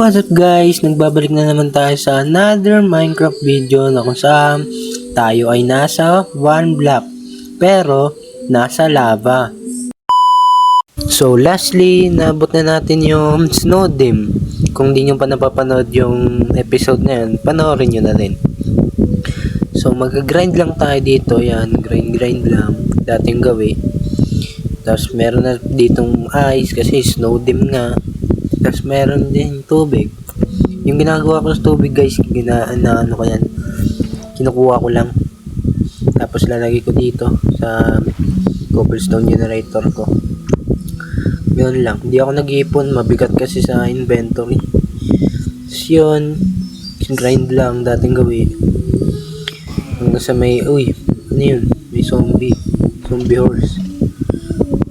What's up guys? Nagbabalik na naman tayo sa another Minecraft video na kung saan tayo ay nasa one block pero nasa lava. So lastly, nabot na natin yung Snow Dim. Kung di nyo pa napapanood yung episode na yun, panoorin nyo na rin. So mag-grind lang tayo dito, yan, grind lang, dating gawin. Tapos meron na ditong ice kasi Snow Dim nga. Tapos meron din tubig. Yung ginagawa ko sa tubig guys, ano ko yan, kinukuha ko lang. Tapos lalagay ko dito sa cobblestone generator ko. Yun lang. Hindi ako nag-iipon, mabigat kasi sa inventory. Tapos yun, grind lang, dating gawin. Hanggang sa may, uy, ano yun? May zombie horse.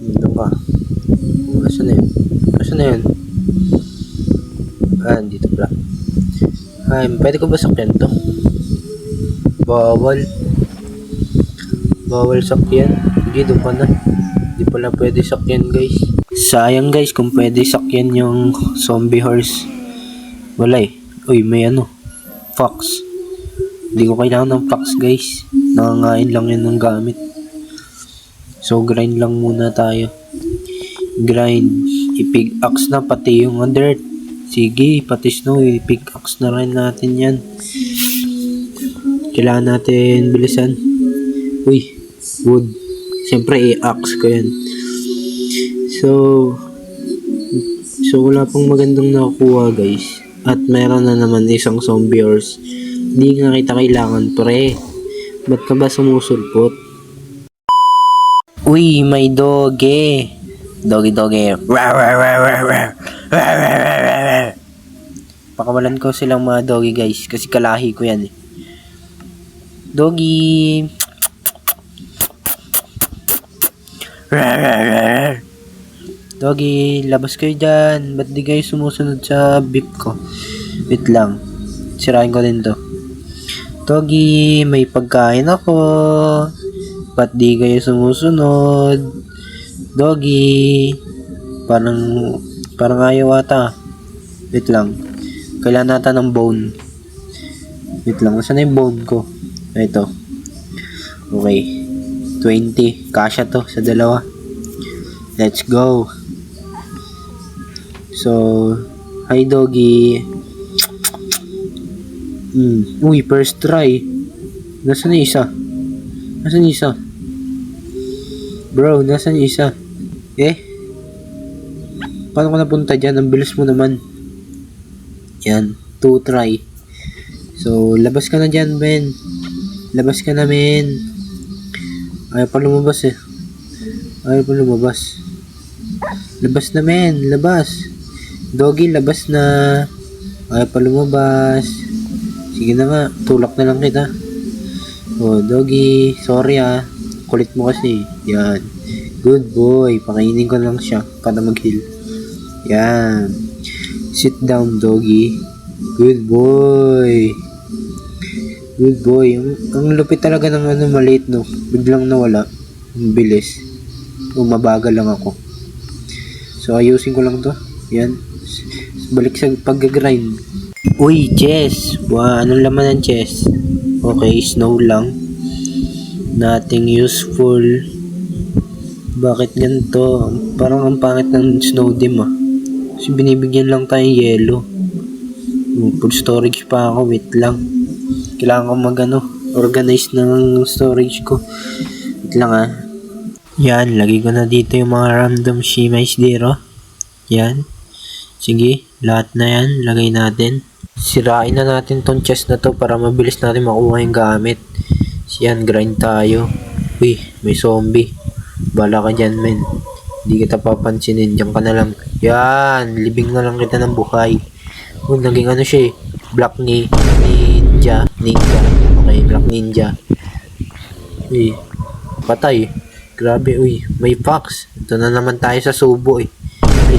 Dito ka. Asan na yun? Asan na yun? Dito pala. Pwede ko ba sakyan to? Bawal sakyan. Sige, doon pa na. Hindi pala pwede sakyan guys. Sayang guys kung pwede sakyan yung zombie horse. Wala eh. Uy, may fox. Hindi ko kailangan ng fox guys. Nangangain lang yun ng gamit. So grind lang muna tayo. Grind. I-pickaxe na pati yung dirt. Sige, pati snow, i-pickaxe na rin natin yan. Kailangan natin bilisan. Uy, wood. Siyempre, i-axe ko yan. So wala pang magandang nakukuha guys. At meron na naman isang zombie horse. Hindi nga kita kailangan, pre. Ba't ka ba sumusulpot? Uy, may doge. Doge. Pakawalan ko silang mga doggy guys kasi kalahi ko yan eh. Doggy. Doggy, labas kayo dyan. Ba't di kayo sumusunod sa beep ko? Wait lang. Sirain ko din to. Doggy, may pagkain ako. Ba't di kayo sumusunod? Doggy. Parang ayaw ata. Wait lang. Kailangan natin ng bone. Wait lang. Saan na yung bone ko? Ito. Okay. 20. Kasya to sa dalawa. Let's go. So, hi doggy. Uy, first try. Nasaan yung isa? Bro, nasaan yung isa? Paano ko napunta dyan? Ang bilis mo naman. Yan. 2 try. So, labas ka na dyan, Ben. Labas ka na, men. Ayaw pa lumabas eh. Labas na, men. Labas. Doggy, labas na. Ayaw pa lumabas. Sige na nga. Tulak na lang kita. Oh, doggy. Sorry ah. Kulit mo kasi. Yan. Good boy. Pakainin ko lang siya para mag-heal. Yan. Sit down, doggy. Good boy. Ang lupit talaga ng maliit, no? Biglang nawala. Ang bilis. Mabagal lang ako. So, ayusin ko lang to. Yan. Balik sa pag-grind. Uy, chest. Wow, anong laman ng chest? Okay, snow lang. Nothing useful. Bakit ganito? Parang ang pangit ng Snow Dim ah. Kasi binibigyan lang tayong yellow. Full storage pa ako, wait lang. Kailangan ko organize ng storage ko. Wait lang ah. Yan, lagay ko na dito yung mga random shimmies dito. Yan. Sige, lahat na yan, lagay natin. Sirain na natin tong chest na to para mabilis natin makuha yung gamit. Yan, grind tayo. Uy, may zombie. Bala ka dyan, men. Hindi kita papansinin. Diyan ka na lang. Yan. Libing na lang kita ng buhay. Naging siya eh. Black Ninja. Okay, Black Ninja. Uy. Patay. Grabe, uy. May fox. Ito na naman tayo sa subo eh. Ay,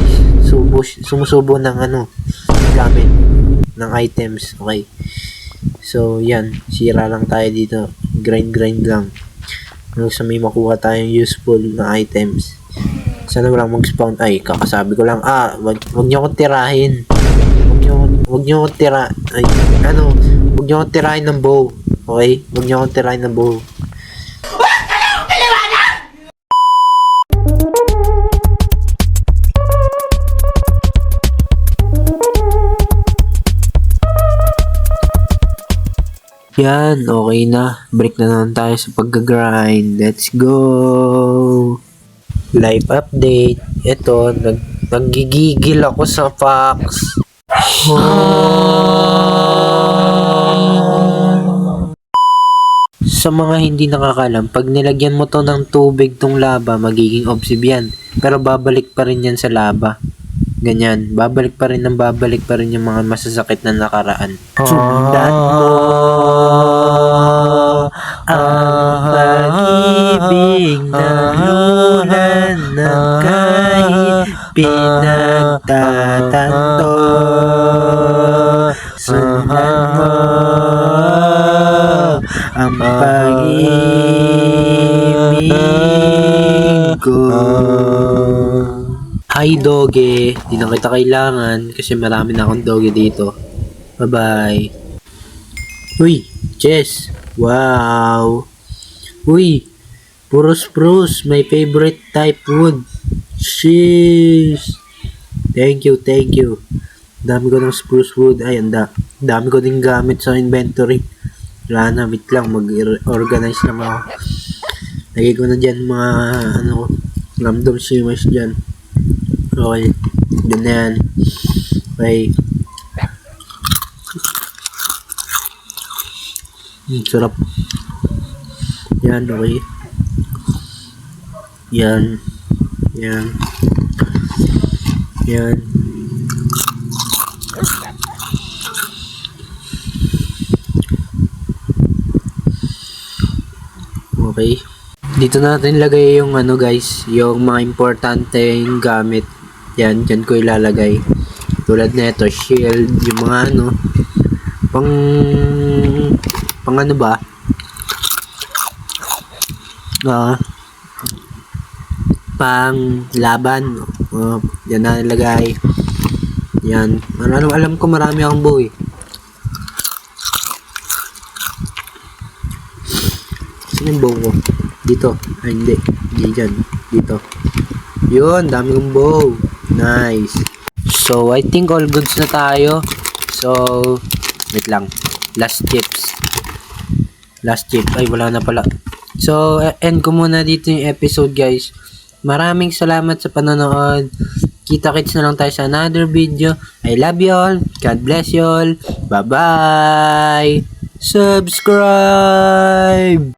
sumusubo ng gamit. Ng items. Okay. So, yan. Sira lang tayo dito. Grind lang. Hanggang sa may makuha tayong useful na items. Sana walang mag-spawn. Ay, kakasabi ko lang. Wag niyo akong tirahin. Huwag Huwag niyo akong huwag niyo akong tirahin ng bow. Okay? Huwag niyo akong tirahin ng bow. Yan, okay na. Break na naman tayo sa pag-grind. Let's go! Live update. Ito, naggigigil ako sa Fox. Sa mga hindi nakakalam, pag nilagyan mo to ng tubig tong lava, magiging obsidian. Pero babalik pa rin yan sa lava. Ganyan, babalik pa rin yung mga masasakit na nakaraan. Sundan mo ang pag-ibig na lulan ng kahit pinagtatanto. Sundan mo ang pag-ibig ko. Hi Doge, di na kita kailangan kasi marami na akong Doge dito. Bye-bye. Uy, Jess. Wow. Uy, puro spruce, my favorite type wood. Sheesh. Thank you. Dami ko ng spruce wood. Ay, dami ko din gamit sa inventory. Wala na, wait lang, mag-organize lang ako. Lagay ko na dyan mga, random shimmers dyan. Okay, dyan na yan. Okay. Sarap. Yan, okay. Yan. Okay. Dito natin lagay yung guys, yung mga importanteng gamit. Yan, dyan ko ilalagay. Tulad na ito, shield, yung mga pang ba? Pang laban. Yan na nilagay. Yan. Alam ko marami akong bow eh. Saan yung bow ko? Dito. Ay, hindi. Hindi dyan. Dito. Yun, dami kong bow. Nice. So, I think all goods na tayo. So, wait lang. Last tips. Ay, wala na pala. So, end ko muna dito yung episode, guys. Maraming salamat sa panonood. Kita-kits na lang tayo sa another video. I love you all. God bless you all. Bye-bye. Subscribe!